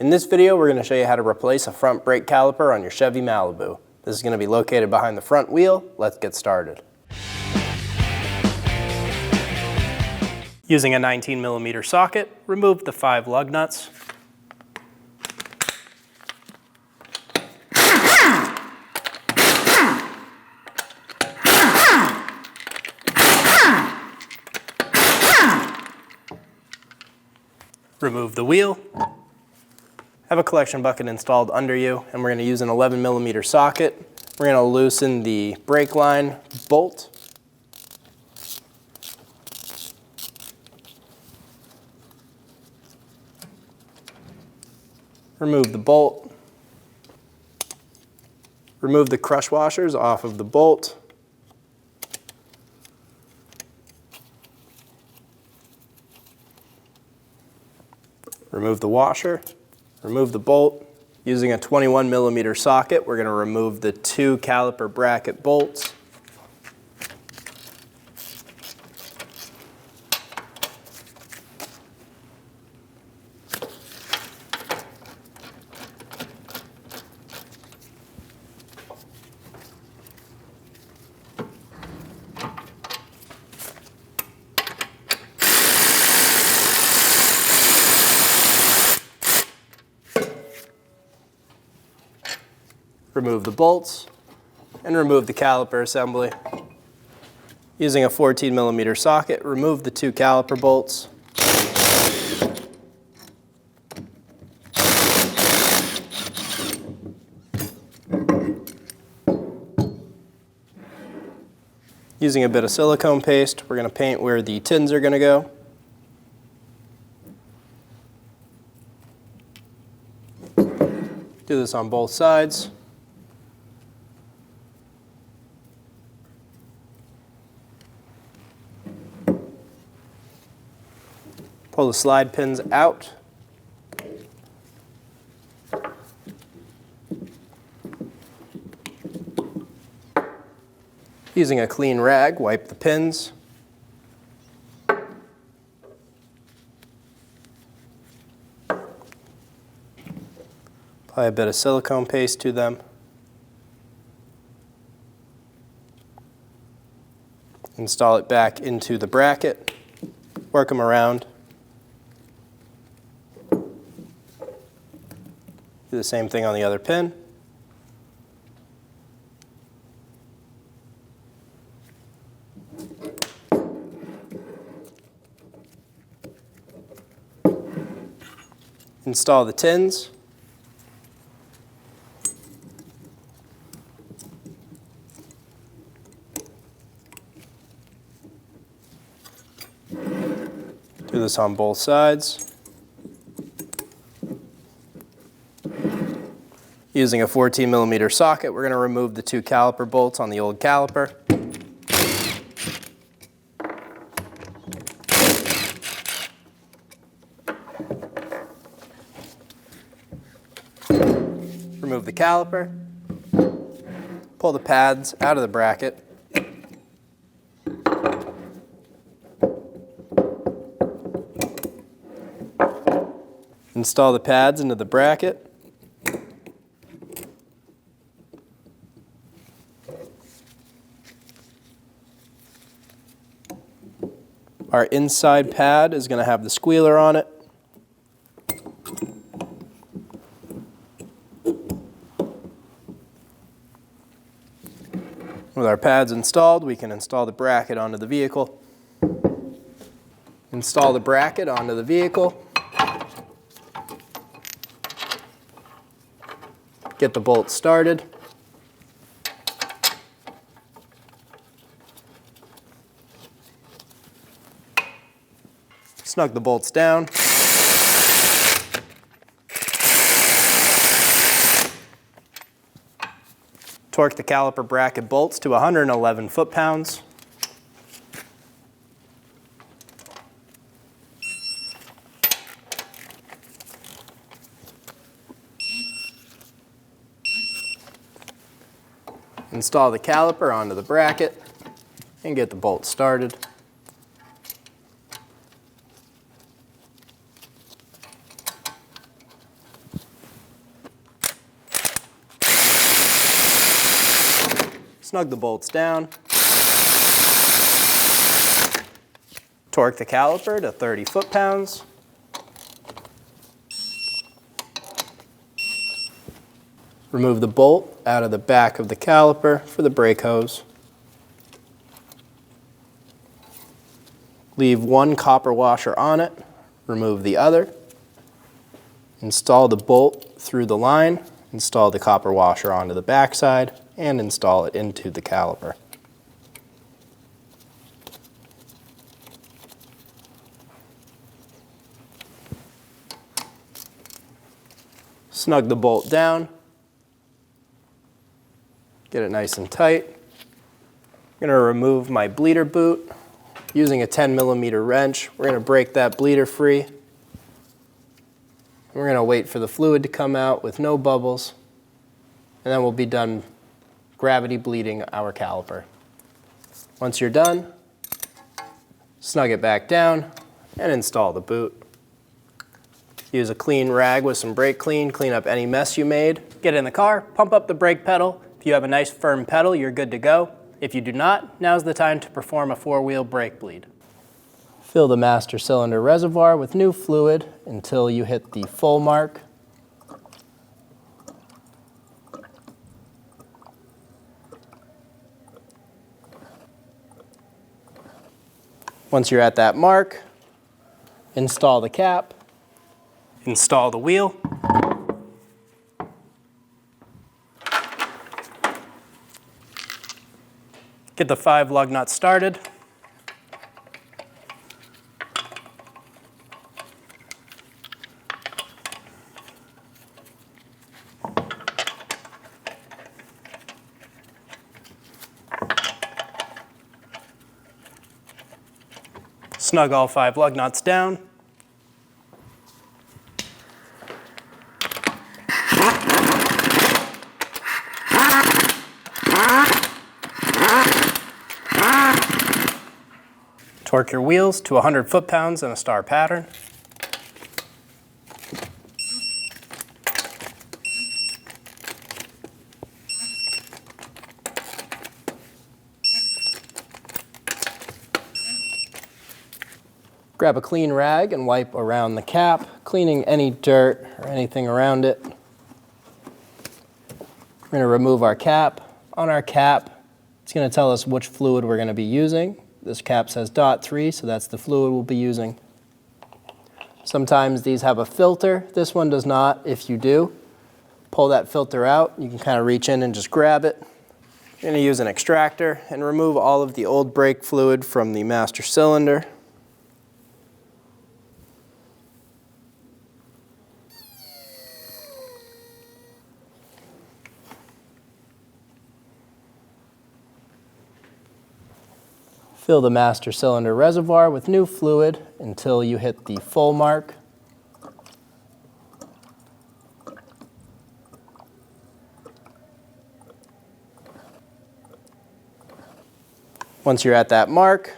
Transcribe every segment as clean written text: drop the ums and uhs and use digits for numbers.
In this video, we're going to show you how to replace a front brake caliper on your Chevy Malibu. This is going to be located behind the front wheel. Let's get started. Using a 19mm socket, remove the 5 lug nuts. Remove the wheel. Have a collection bucket installed under you, and we're going to use an 11mm socket. We're going to loosen the brake line bolt. Remove the bolt. Remove the crush washers off of the bolt. Remove the washer. Remove the bolt. Using a 21mm socket, we're going to remove the 2 caliper bracket bolts. Remove the bolts, and remove the caliper assembly. Using a 14mm socket, remove the 2 caliper bolts. Using a bit of silicone paste, we're going to paint where the tins are going to go. Do this on both sides. Pull the slide pins out. Using a clean rag, wipe the pins. Apply a bit of silicone paste to them. Install it back into the bracket. Work them around. Do the same thing on the other pin. Install the tins. Do this on both sides. Using a 14mm socket, we're going to remove the 2 caliper bolts on the old caliper. Remove the caliper. Pull the pads out of the bracket. Install the pads into the bracket. Our inside pad is going to have the squealer on it. With our pads installed, we can install the bracket onto the vehicle. Install the bracket onto the vehicle. Get the bolt started. Snug the bolts down. Torque the caliper bracket bolts to 111 foot-pounds. Install the caliper onto the bracket and get the bolt started. Snug the bolts down. Torque the caliper to 30 foot-pounds. Remove the bolt out of the back of the caliper for the brake hose. Leave one copper washer on it, remove the other. Install the bolt through the line, install the copper washer onto the backside, and install it into the caliper. Snug the bolt down. Get it nice and tight. I'm going to remove my bleeder boot. Using a 10mm wrench, we're going to break that bleeder free. We're going to wait for the fluid to come out with no bubbles, and then we'll be done gravity bleeding our caliper. Once you're done, snug it back down and install the boot. Use a clean rag with some brake clean up any mess you made. Get in the car, pump up the brake pedal. If you have a nice firm pedal, you're good to go. If you do not, now's the time to perform a 4-wheel brake bleed. Fill the master cylinder reservoir with new fluid until you hit the full mark. Once you're at that mark, install the cap, install the wheel. Get the 5 lug nuts started. Snug all 5 lug nuts down. Torque your wheels to 100 foot-pounds in a star pattern. Grab a clean rag and wipe around the cap, cleaning any dirt or anything around it. We're going to remove our cap. On our cap, it's going to tell us which fluid we're going to be using. This cap says .3, so that's the fluid we'll be using. Sometimes these have a filter. This one does not. If you do, pull that filter out. You can kind of reach in and just grab it. You're going to use an extractor and remove all of the old brake fluid from the master cylinder. Fill the master cylinder reservoir with new fluid until you hit the full mark. Once you're at that mark,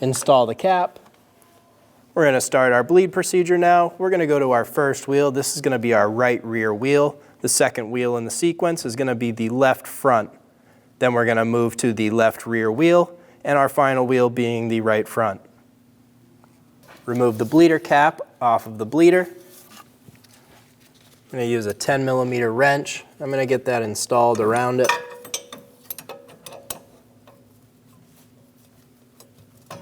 install the cap. We're going to start our bleed procedure now. We're going to go to our first wheel. This is going to be our right rear wheel. The second wheel in the sequence is going to be the left front. Then we're going to move to the left rear wheel, and our final wheel being the right front. Remove the bleeder cap off of the bleeder. I'm going to use a 10mm wrench. I'm going to get that installed around it. I'm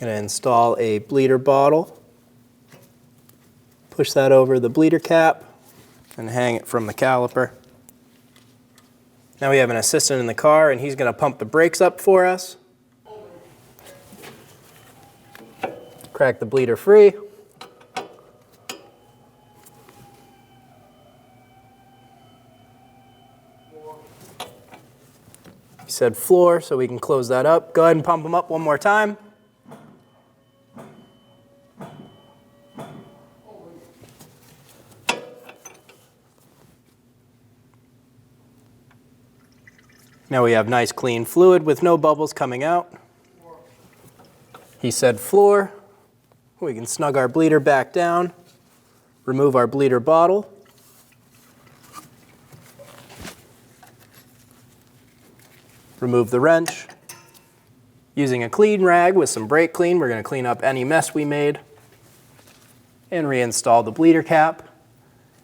going to install a bleeder bottle. Push that over the bleeder cap and hang it from the caliper. Now we have an assistant in the car, and he's going to pump the brakes up for us. Crack the bleeder free. He said floor, so we can close that up. Go ahead and pump them up one more time. Now we have nice clean fluid with no bubbles coming out. He said floor. We can snug our bleeder back down, remove our bleeder bottle. Remove the wrench. Using a clean rag with some brake clean, we're going to clean up any mess we made and reinstall the bleeder cap.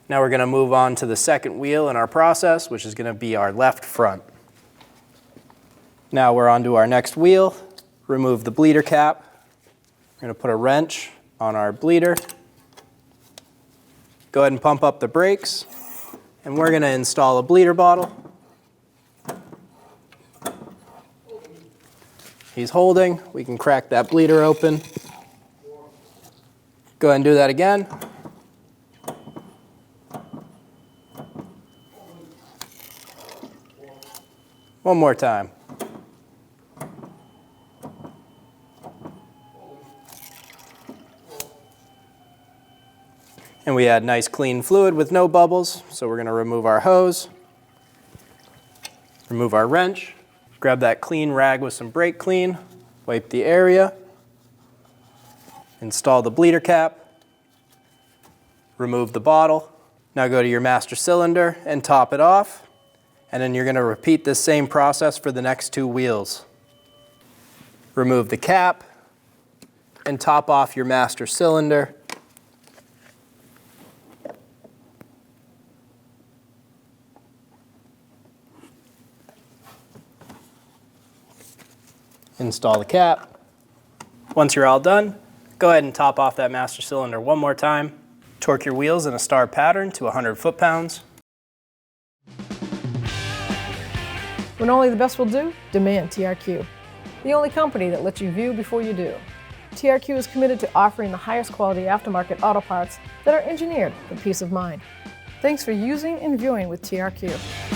Now we're going to move on to the second wheel in our process, which is going to be our left front. Now we're on to our next wheel. Remove the bleeder cap. We're going to put a wrench on our bleeder. Go ahead and pump up the brakes, and we're going to install a bleeder bottle. He's holding. We can crack that bleeder open. Go ahead and do that again. One more time. And we had nice clean fluid with no bubbles, so we're going to remove our hose, remove our wrench, grab that clean rag with some brake clean, wipe the area, install the bleeder cap, remove the bottle. Now go to your master cylinder and top it off, and then you're going to repeat this same process for the next two wheels. Remove the cap and top off your master cylinder. Install the cap. Once you're all done, go ahead and top off that master cylinder one more time. Torque your wheels in a star pattern to 100 foot-pounds. When only the best will do, demand TRQ. The only company that lets you view before you do. TRQ is committed to offering the highest quality aftermarket auto parts that are engineered for peace of mind. Thanks for using and viewing with TRQ.